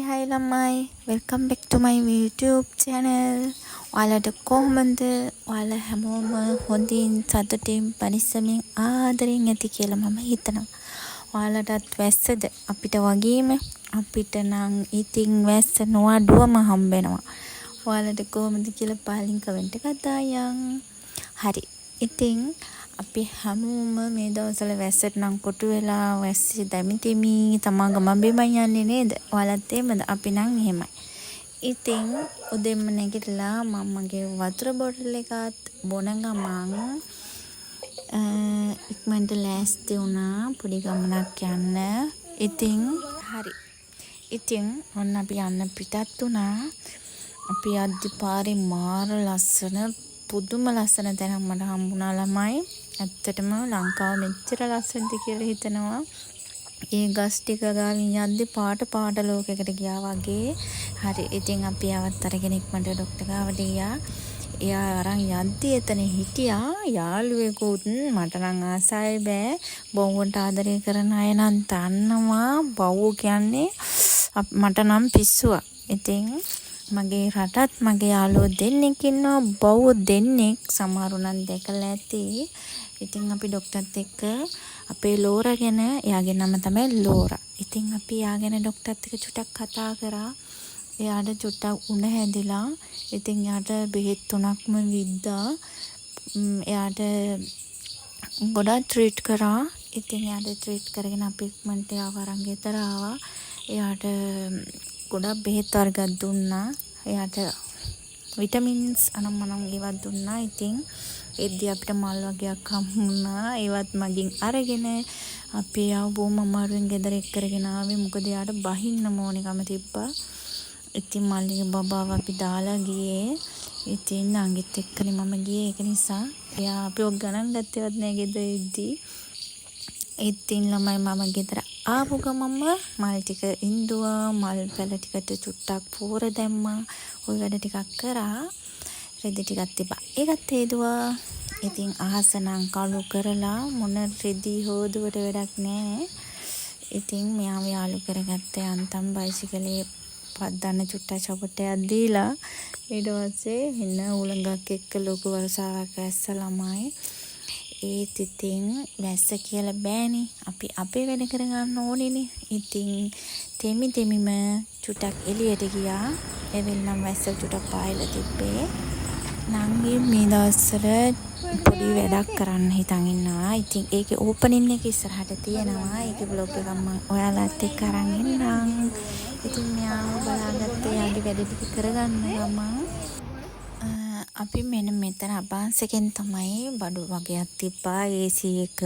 Hi ළමයි, welcome back to my YouTube channel. ඔයාලට කොහොමද? ඔයාලා හැමෝම හොඳින් සතුටින් පරිස්සමින් ආදරෙන් ඇති කියලා මම හිතනවා. ඔයාලටත් වැස්සද අපිට වගේම අපිට නම් ඉතින් වැස්ස නොඅඩුවම හම්බෙනවා. ඔයාලට කොහොමද කියලා පහලින් කමෙන්ට් එකක් දායන්. හරි. ඉතින් අපි හැමෝම මේ දවස්වල වැස්සට නම් කොටු වෙලා වැස්සේ දැමිතෙමි තමන්ගම බිම යන්නේ නේද? ඔයාලත් එහෙමද? අපි නම් එහෙමයි. ඉතින් උදෙන්ම නැගිටලා මම්මගේ වතුර බෝටල් එකත් බොන ගමන් ඉක්මනට ලෑස්ති වුණා පොඩි ගමනක් යන්න. ඉතින් හරි. ඉතින් ඔන්න අපි යන්න පිටත් වුණා. අපි යද්දි පාරේ මාර ලස්සන පුදුම ලස්සන තැනක් මට හම්බුණා ළමයි. ඇත්තටම ලංකාව මෙච්චර ලස්සනද කියලා හිතනවා. ඒ ගස් ටික ගාවින් යද්දි පාට ලෝකයකට ගියා වගේ. හරි. ඉතින් අපි ආවත් අරගෙන ඉක්මනට ડોක්ටර් ගාවට ගියා. එයා අරන් යද්දි එතන හිටියා යාළුවෙකුත් මට නම් ආසයි බෑ. බොව්වට ආදරය කරන අය නම් දන්නවා. බව් කියන්නේ මට නම් පිස්සුවක්. ඉතින් මගේ රටත් මගේ යාළුවෝ දෙන්නෙක් ඉන්නවා. බව් දෙන්නෙක් සමහරු නම් දැකලා ඇති. ඉතින් අපි ડોක්ටර්ත් එක්ක අපේ ලෝරා ගැන, එයාගේ නම තමයි ලෝරා. ඉතින් අපි එයා ගැන ડોක්ටර්ත් එක්ක චුට්ටක් කතා කරා. එයාට චුට්ටක් උණ හැදිලා. ඉතින් එයාට බෙහෙත් 3ක්ම විද්දා. එයාට ගොඩක් ට්‍රීට් කරා. ඉතින් එයාට ට්‍රීට් කරගෙන අපි ඉක්මනට එයාව අරන් ගෙදර ආවා. එයාට ගොඩක් බෙහෙත් වර්ගයක් දුන්නා. එයාට විටමින්ස් අනම්මනම් ඒවත් දුන්නා. ඉතින් එද්දි අපිට මල් වගේක් හම්බුණා. ඒවත් මගින් අරගෙන අපි ආව බොහොම අමාරුවෙන් ගෙදර එක් කරගෙන ආවේ. මොකද එයාට බහින්න ඕනෙකම තිබ්බා. ඉතින් මල්ලිගේ බබාව අපි දාලා ගියේ. ඉතින් නංගිත් එක්කනේ මම ගියේ. ඒක නිසා එයා අපිව ගණන් ගත්තේවත් නෑ ගෙදර ඉද්දි. ඉතින් ළමයි මම ගෙදර ආපු ගමම මල් ටික ඉන්දුවා. මල් පැල ටිකට චුට්ටක් පෝර දැම්මා. ওই වැඩ ටිකක් කරා. රෙදි ටිකක් තිබ්බා. ඒකත් හේදුවා. ඉතින් අහස නම් කළු කරලා මොන රෙදි හොදුවට වැඩක් නෑ. ඉතින් මෙයාව යාළු කරගත්තේ අන්තම් බයිසිකලේ පද්දන්න චුට්ටක් චපටයක් දීලා. ඊට පස්සේ වෙන උලංගක් එක්ක ලොකු වර්ෂාවක් ඇස්ස ළමයි. ඒත් ඉතින් වැස්ස කියලා බෑනේ. අපි අපේ වැඩ කරගන්න ඕනේනේ. ඉතින් තෙමිම චුට්ටක් එළියට ගියා. එවෙලනම් වැස්ස චුට්ටක් පායලා තිබ්බේ. නංගි මේ දවස්වල පොඩි වැඩක් කරන්න හිතන් ඉන්නවා. ඉතින් ඒකේ ඕපනින් එක ඉස්සරහට තියෙනවා. ඒකේ බ්ලොග් එකක් මම ඔයාලත් එක්ක අරන් ඉන්නම්. ඉතින් මෙයාව බලාගත්ත එයාගේ වැඩ ටික කරගන්න ගමන් අපි මෙන්න මෙතන අබාන්සකෙන් තමයි බඩු වගේක් තිබ්බා. AC එක,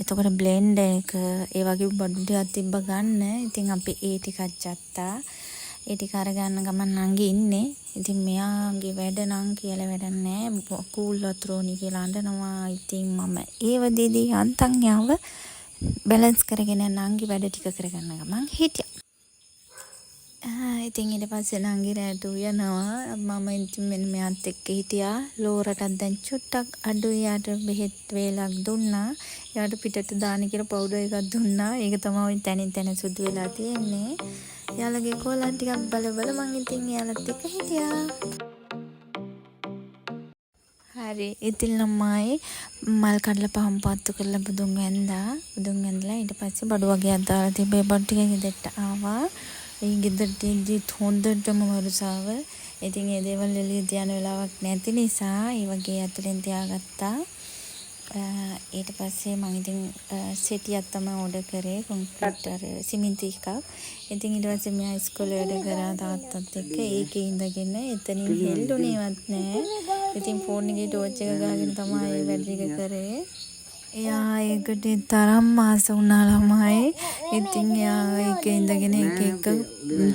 එතකොට බ්ලෙන්ඩර් එක, ඒ වගේ බඩු ටිකක් තිබ්බ ගන්න. ඉතින් අපි ඒ ටිකක් ගත්තා. ඒ ටික අරගන්න ගමන් නංගි ඉන්නේ. ඉතින් මෙයාගේ වැඩ නම් කියලා වැඩක් නැහැ. කූල් වතුරෝනි කියලා අඬනවා. ඉතින් මම ඒව දෙදී අන්තන් යාව බැලන්ස් කරගෙන නංගි වැඩ ටික කරගන්න ගමන් හිටියා. ඉතින් ඊට පස්සේ නංගි රැට උයනවා. මම ඉතින් මෙන්න මෙයාත් එක්ක හිටියා. ලෝරටත් දැන් චුට්ටක් අඩුයි. යාට බෙහෙත් වේලක් දුන්නා. යාට පිටට දාන කියලා පවුඩර් එකක් දුන්නා. ඒක තමයි තනින් තන සුදු වෙලා තියෙන්නේ. යාළගේ කොලන් ටිකක් බල මං ඉතින් යාළත් එක්ක හිටියා. හරි. ඉතින් ළමයි මල් කඩලා පහම් පත්තු කරලා බුදුන් වැඳලා ඊට පස්සේ බඩු වගේක් දාලා තිබ්බේ. බඩු ටික ගෙදරට ආවා. ඒ ගෙදරට ඉඳි හොඳටම වරුසාව. ඉතින් ඒ දේවල් එළිය තියන වෙලාවක් නැති නිසා ඒ වගේ ඇතුලෙන් තියාගත්තා. ඊට පස්සේ මම ඉතින් සෙටියක් තමයි ඕඩර් කරේ. කොන්ක්‍රීට් සිමෙන්ති එකක්. ඉතින් ඊට පස්සේ මම ඉස්කෝලේ වැඩ කරා තාත්තත් එක්ක. ඒකේ ඉඳගෙන එතනින් හෙල්ලුණේවත් නෑ. ඉතින් ෆෝන් එකේ ටෝච් එක ගාගෙන තමයි ඒ වැඩ ටික කරේ. එයා ඒකට තරම් ආස වුණා ළමයි. ඉතින් එයා ඒකේ ඉඳගෙන එක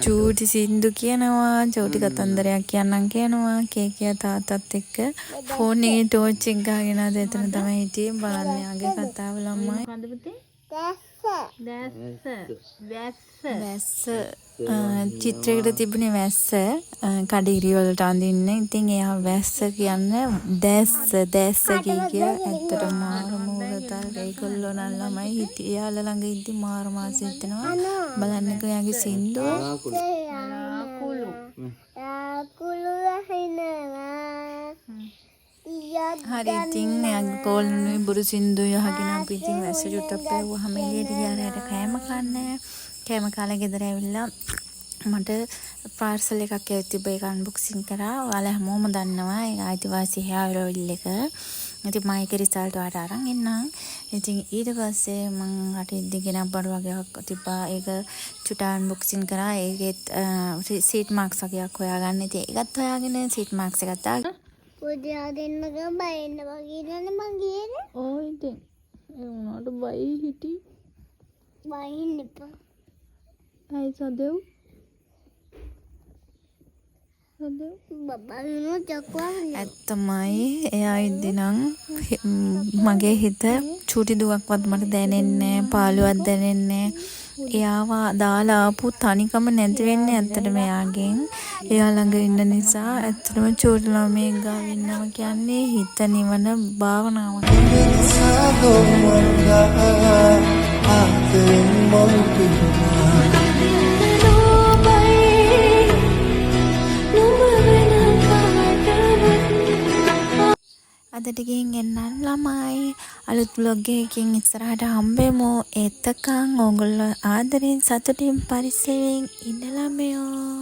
චූටි සින්දු කියනවා. චූටි කතන්දරයක් කියන්නම් කියනවා. කේකියා තාත්තත් එක්ක ෆෝන් එකේ ටෝච් එක ගාගෙන එතන තමයි හිටියේ. බලන්න යාගේ කතාව ළමයි. වැස්ස චිත්‍රයකට තිබුණේ වැස්ස කඩිරි වලට අඳින්න. ඉතින් එයා වැස්ස කියන්නේ දැස්ස කිය ඇත්තට මාර මූලතල් ඒගොල්ලෝ නම් ළමයි හිටිය එයාලා ළඟ ඉද්දි මාර මාස හිතෙනවා. බලන්නකෝ එයාගේ සින්දුව. හරි ඉතින් එයාගේ කෝලනුයි බුරු සින්දුව අහගෙන අපි ඉතින් වැස්ස චුට්ටක් පැවුවාම එළියට ගියාට කෑම කන්නේ. කෑම කාලා ගෙදර ඇවිල්ලා මට පාර්සල් එකක් ඇවිත් තිබ්බ ඒක අන්බොක්සින් කරා. ඔයාලා හැමෝම දන්නවා ඒක අයිතිවාසී හේර් ඔයිල් එක. ඉතින් මම ඒක රිසල්ට් වලට අරන් එන්නම්. ඉතින් ඊට පස්සේ මම රටේ දිගෙන බඩ වගේක් තිබ්බා. ඒක චුට්ට අන්බොක්සින් කරා. ඒකෙත් සීට් මාක්ස් වගේක් හොයාගන්න. ඉතින් ඒකත් හොයාගෙන සීට් මාක්ස් එකත් දාගෙන පොඩියා දෙන්නක බයින්න වගේ නේද මං ගියේ. ඔව් ඉතින් ඒ උනාට බයි හිටි. බයින්න එපා. අය සදෙව් ඇත්තමයි එයා ඉදිනම් මගේ හිත චූටි දුවක්වත් මට දැනෙන්නේ පාළුවක් දැනෙන්නේ. එයාව දාලා ආපු තනිකම නැති වෙන්නේ ඇත්තටම එයාගෙන්. එයා ළඟ ඉන්න නිසා ඇත්තටම චූටි ළමයෙක් ගාව ඉන්නවා කියන්නේ හිත නිවන භාවනාවක්. අදට ගිහින් එන්නම් ළමයි. අලුත් vlog එකකින් ඉස්සරහට හම්බෙමු. එතකන් ඕගොල්ලෝ ආදරෙන් සතුටින් පරිස්සමෙන් ඉන්න ළමයෝ.